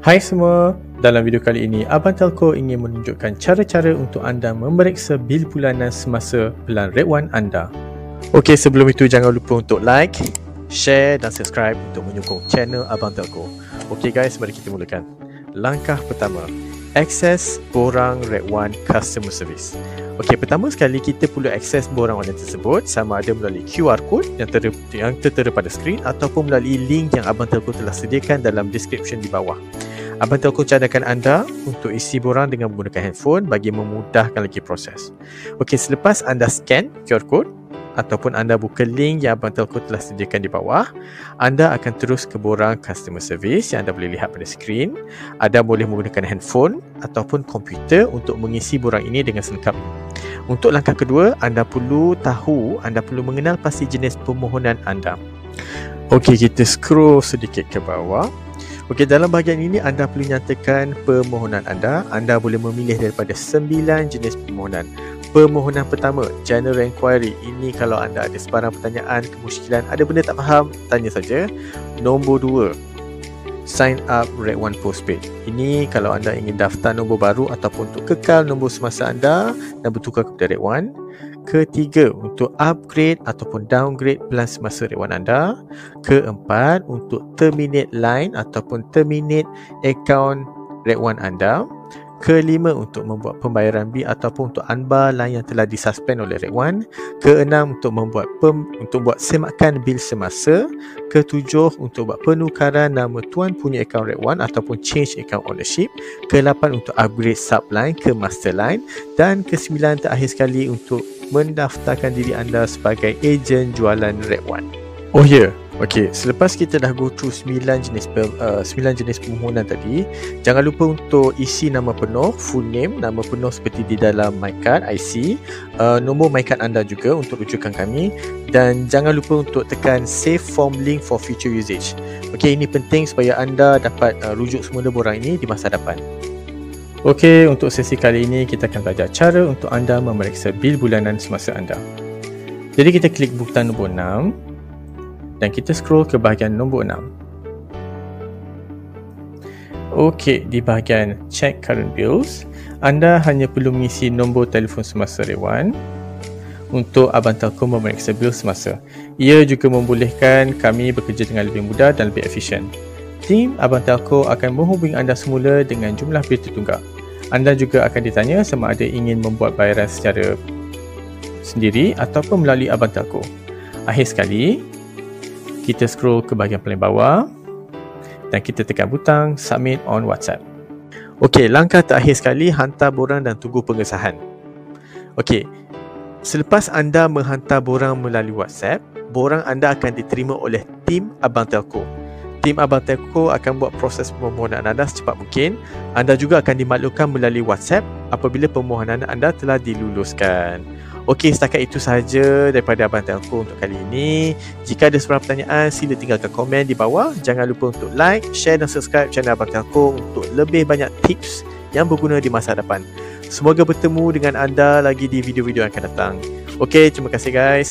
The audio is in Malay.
Hai semua, dalam video kali ini Abang Telco ingin menunjukkan cara-cara untuk anda memeriksa bil bulanan semasa pelan Red One anda. Okey, sebelum itu jangan lupa untuk like, share dan subscribe untuk menyokong channel Abang Telco. Okey guys, mari kita mulakan. Langkah pertama, akses borang Red One Customer Service. Okey, pertama sekali kita perlu akses borang online tersebut sama ada melalui QR code yang tertera pada skrin ataupun melalui link yang Abang Telco telah sediakan dalam description di bawah. Abang Telco cadangkan anda untuk isi borang dengan menggunakan handphone bagi memudahkan lagi proses. Okey, selepas anda scan QR code ataupun anda buka link yang Abang Telco telah sediakan di bawah, anda akan terus ke borang customer service yang anda boleh lihat pada skrin. Anda boleh menggunakan handphone ataupun komputer untuk mengisi borang ini dengan selengkapnya. Untuk langkah kedua, anda perlu mengenal pasti jenis permohonan anda. Okey, kita scroll sedikit ke bawah. Okey, dalam bahagian ini anda perlu nyatakan permohonan anda. Anda boleh memilih daripada 9 jenis permohonan. Permohonan pertama, General Enquiry. Ini kalau anda ada sebarang pertanyaan, kemusykilan, ada benda tak faham, tanya saja. Nombor 2, Sign Up Red One Postpaid. Ini kalau anda ingin daftar nombor baru ataupun untuk kekal nombor semasa anda dan bertukar kepada Red One. Ketiga, untuk upgrade ataupun downgrade plan semasa Red One anda. Keempat, untuk terminate line ataupun terminate account Red One anda. Kelima, untuk membuat pembayaran bil ataupun untuk unbar line yang telah disuspend oleh Red One. Keenam, untuk buat semakan bil semasa. Ketujuh, untuk buat penukaran nama tuan punya akaun Red One ataupun change account ownership. Kelapan, untuk upgrade subline ke master line. Dan kesembilan, terakhir sekali, untuk mendaftarkan diri anda sebagai ejen jualan Red One. Oh ya, okey, selepas kita dah go through 9 jenis permohonan tadi, jangan lupa untuk isi nama penuh, full name, nama penuh seperti di dalam MyCard IC, nombor MyCard anda juga untuk rujukan kami, dan jangan lupa untuk tekan save form link for future usage. Okey, ini penting supaya anda dapat rujuk semula borang ini di masa depan. Okey, untuk sesi kali ini kita akan belajar cara untuk anda memeriksa bil bulanan semasa anda. Jadi kita klik butang nombor 6 dan kita scroll ke bahagian nombor 6. Okey, di bahagian check current bills, anda hanya perlu mengisi nombor telefon semasa Red One untuk Abang Telco memeriksa bil semasa. Ia juga membolehkan kami bekerja dengan lebih mudah dan lebih efisien. Tim Abang Telco akan menghubungi anda semula dengan jumlah bil tertunggak. Anda juga akan ditanya sama ada ingin membuat bayaran secara sendiri ataupun melalui Abang Telco. Akhir sekali, kita scroll ke bahagian paling bawah dan kita tekan butang submit on WhatsApp. Okey, langkah terakhir sekali, hantar borang dan tunggu pengesahan. Okey, selepas anda menghantar borang melalui WhatsApp, borang anda akan diterima oleh tim Abang Telco. Tim Abang Telco akan buat proses permohonan anda secepat mungkin. Anda juga akan dimaklumkan melalui WhatsApp apabila permohonan anda telah diluluskan. Okey, setakat itu sahaja daripada Abang Telco untuk kali ini. Jika ada sebarang pertanyaan, sila tinggalkan komen di bawah. Jangan lupa untuk like, share dan subscribe channel Abang Telco untuk lebih banyak tips yang berguna di masa depan. Semoga bertemu dengan anda lagi di video-video yang akan datang. Okey, terima kasih guys.